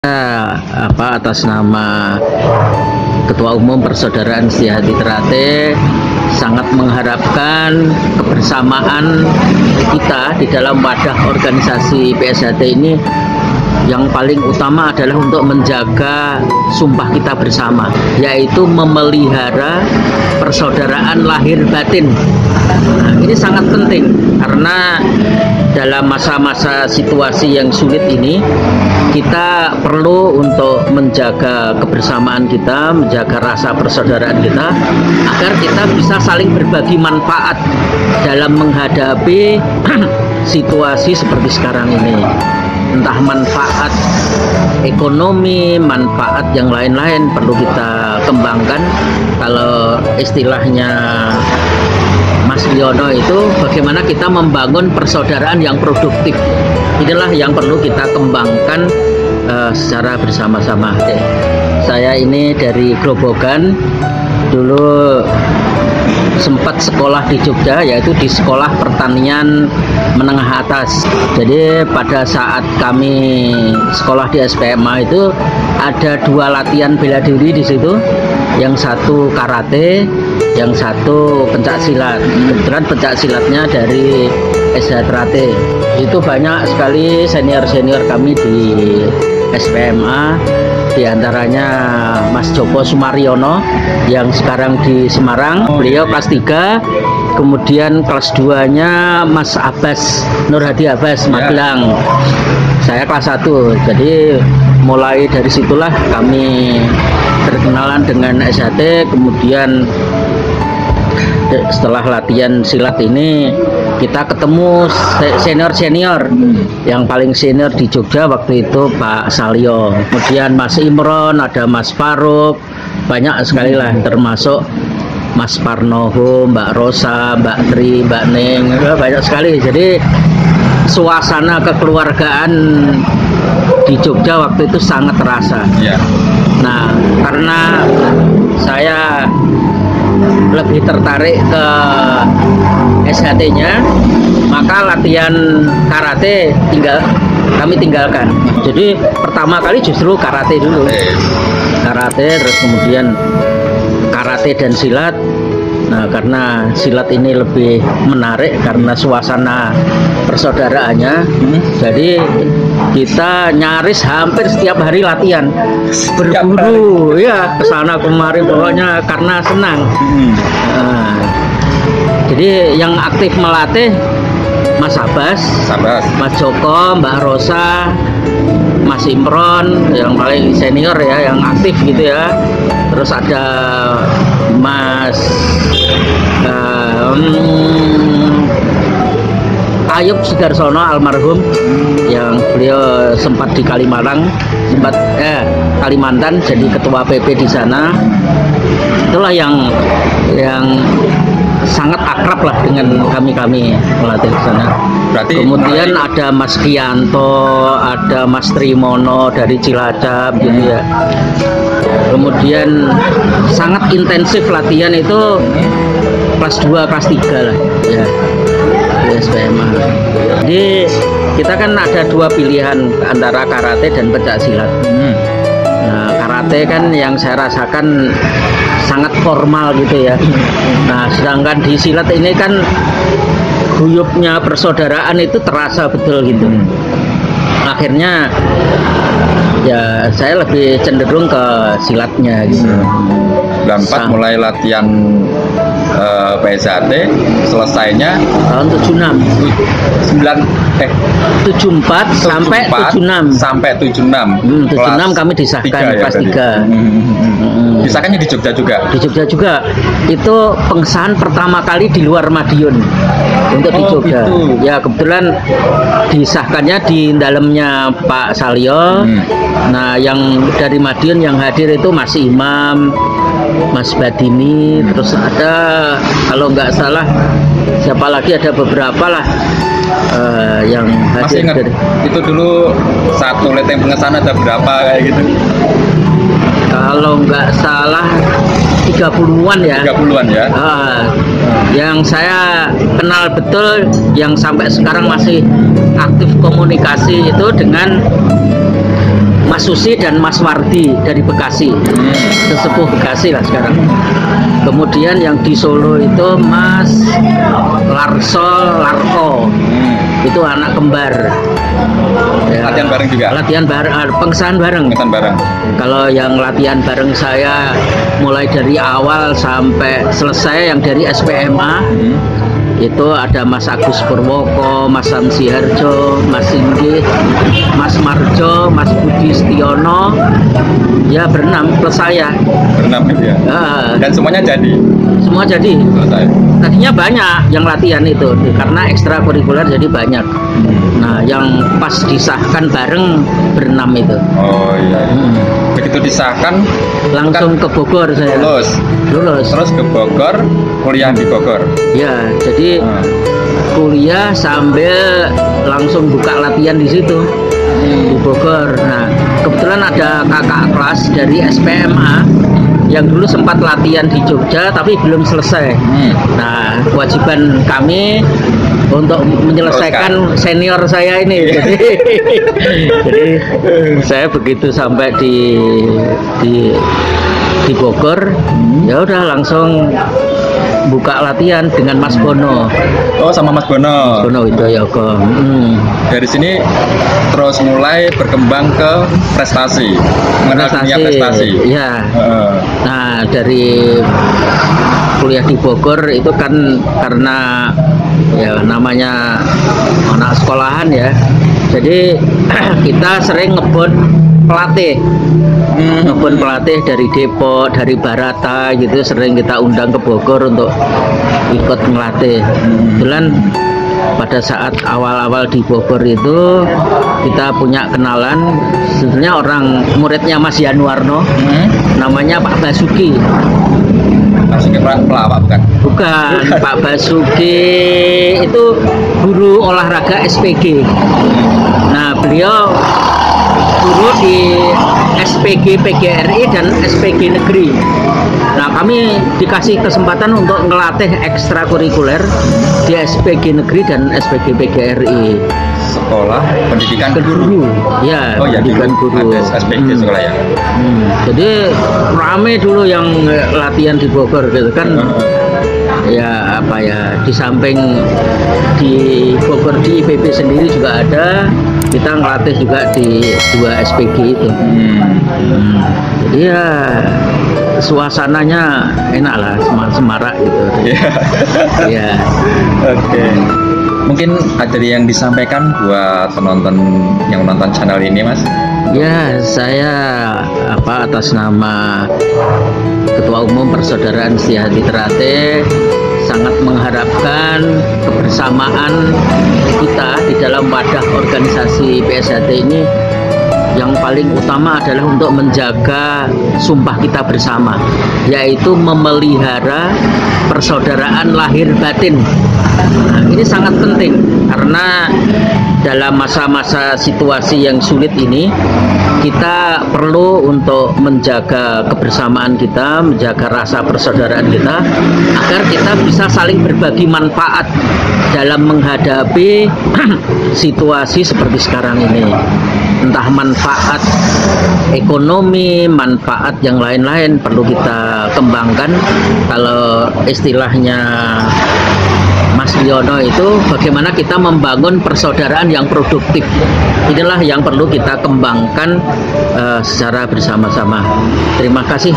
Atas nama Ketua Umum Persaudaraan Setia Hati Ternate sangat mengharapkan kebersamaan kita di dalam wadah organisasi PSHT ini. Yang paling utama adalah untuk menjaga sumpah kita bersama, yaitu memelihara persaudaraan lahir batin. Nah, ini sangat penting karena dalam masa-masa situasi yang sulit ini kita perlu untuk menjaga kebersamaan kita, menjaga rasa persaudaraan kita, agar kita bisa saling berbagi manfaat dalam menghadapi situasi seperti sekarang ini. Entah manfaat ekonomi, manfaat yang lain-lain perlu kita kembangkan. Kalau istilahnya Mas Liono itu, bagaimana kita membangun persaudaraan yang produktif. Inilah yang perlu kita kembangkan secara bersama-sama. Saya ini dari Grobogan, dulu sempat sekolah di Jogja, yaitu di Sekolah Pertanian Menengah Atas. Jadi pada saat kami sekolah di SPMA itu ada 2 latihan bela diri di situ. Yang satu karate, yang satu pencak silat. Kebetulan pencak silatnya dari SH Ternate. Itu banyak sekali senior-senior kami di SPMA, di antaranya Mas Joko Sumaryono yang sekarang di Semarang, beliau kelas 3. Kemudian kelas 2-nya Mas Abbas, Nur Hadi Abbas, Magelang. Saya kelas 1. Jadi mulai dari situlah kami berkenalan dengan SHT. Kemudian setelah latihan silat ini kita ketemu senior-senior. Yang paling senior di Jogja waktu itu Pak Salyo, kemudian Mas Imron, ada Mas Faruk, banyak sekali lah, termasuk Mas Parnoho, Mbak Rosa, Mbak Tri, Mbak Neng, banyak sekali. Jadi suasana kekeluargaan di Jogja waktu itu sangat terasa. Nah, karena saya lebih tertarik ke SHT-nya, maka latihan karate kami tinggalkan. Jadi pertama kali justru karate dulu, karate, terus kemudian karate dan silat. Nah, karena silat ini lebih menarik karena suasana persaudaraannya, jadi kita nyaris hampir setiap hari latihan, berburu, ya kesana kemari pokoknya karena senang. Nah, jadi yang aktif melatih Mas Abbas, Mas Joko, Mbak Rosa, Mas Imron yang paling senior ya, yang aktif gitu ya. Terus ada Mas Ayub Sudarsono almarhum, yang beliau sempat di Kalimantan, Kalimantan jadi ketua PP di sana. Itulah yang sangat akrab lah dengan kami melatih di sana. Berarti kemudian ada Mas Kianto, ada Mas Trimono dari Cilacap gitu ya. Kemudian sangat intensif latihan itu kelas 2, kelas 3 lah ya, di SPMA. Jadi kita kan ada 2 pilihan antara karate dan pencak silat. Nah, karate kan yang saya rasakan sangat formal gitu ya. Nah, sedangkan di silat ini kan guyupnya persaudaraan itu terasa betul gitu. Akhirnya ya saya lebih cenderung ke silatnya gitu. 94 mulai latihan PSHT, selesainya tahun 74 sampai 76. 76 kami disahkan kelas 3. Disahkannya di Jogja juga. Di Jogja juga. Itu pengesahan pertama kali di luar Madiun untuk di Jogja. Gitu. Ya kebetulan disahkannya di dalamnya Pak Salyo. Nah, yang dari Madiun yang hadir itu Mas Imam, Mas Badini, terus ada kalau nggak salah siapa lagi, ada beberapa lah yang hadir. Masih ingat itu dulu satu leteng pengesahan ada berapa kayak gitu? Kalau nggak salah 30-an ya. 30-an ya. Yang saya kenal betul, yang sampai sekarang masih aktif komunikasi itu dengan Mas Susi dan Mas Wardi dari Bekasi, sesepuh Bekasi lah sekarang. Kemudian yang di Solo itu Mas Larko, itu anak kembar. Ya, Latihan bareng juga? Latihan bareng, pengesahan bareng. Pengesahan bareng. Kalau yang latihan bareng saya mulai dari awal sampai selesai yang dari SPMA, itu ada Mas Agus Purwoko, Mas Samsi Harjo, Mas Singgih, Mas Marjo, Mas Budi Setiono, ya berenam plus saya. Berenam gitu ya? Dan semuanya jadi? Semua jadi. Selesai. Tadinya banyak yang latihan itu, karena ekstrakurikuler jadi banyak. Nah, yang pas disahkan bareng berenam itu. Oh iya. Begitu disahkan Langsung ke Bogor saya. Lulus. Terus ke Bogor, kuliah di Bogor. Ya, jadi kuliah sambil langsung buka latihan di situ di Bogor. Nah, kebetulan ada kakak kelas dari SPMA yang dulu sempat latihan di Jogja tapi belum selesai. Nah, kewajiban kami untuk menyelesaikan senior saya ini. Jadi saya begitu sampai di Bogor, ya udah langsung buka latihan dengan Mas Bono. Oh, sama Mas Bono. Bono Widoyoko. Dari sini terus mulai berkembang ke prestasi, mengenal dunia prestasi. Ya. Nah, dari kuliah di Bogor itu kan karena ya namanya anak sekolahan ya. Jadi kita sering ngebon pelatih. Ngebon pelatih dari Depok, dari Barata gitu, sering kita undang ke Bogor untuk ikut ngelatih. Kebetulan pada saat awal-awal di Bogor itu kita punya kenalan, sebenarnya orang muridnya Mas Yanuarno, namanya Pak Basuki. Basuki pelawak bukan? Bukan, Pak Basuki itu guru olahraga SPG. Nah, beliau guru di SPG PGRI dan SPG Negeri. Nah, kami dikasih kesempatan untuk ngelatih ekstrakurikuler di SPG Negeri dan SPG PGRI. Sekolah Pendidikan Guru. Ya, oh ya, pendidikan guru. Ada SPG sekolah ya. Jadi rame dulu yang latihan di Bogor gitu kan. Ya apa ya, di samping di Bogor di IPB sendiri juga ada, kita ngelatih juga di 2 SPG itu. Jadi ya suasananya enak lah, semarak gitu. Ya. Oke. Mungkin ada yang disampaikan buat penonton yang menonton channel ini, Mas? Ya, saya atas nama Ketua Umum Persaudaraan Setiahati Ternate sangat mengharapkan kebersamaan kita di dalam wadah organisasi PSHT ini. Yang paling utama adalah untuk menjaga sumpah kita bersama, yaitu memelihara persaudaraan lahir batin. Nah, ini sangat penting karena dalam masa-masa situasi yang sulit ini kita perlu untuk menjaga kebersamaan kita, menjaga rasa persaudaraan kita agar kita bisa saling berbagi manfaat dalam menghadapi situasi seperti sekarang ini. Entah manfaat ekonomi, manfaat yang lain-lain perlu kita kembangkan. Kalau istilahnya Mas Liono itu, bagaimana kita membangun persaudaraan yang produktif. Inilah yang perlu kita kembangkan secara bersama-sama. Terima kasih.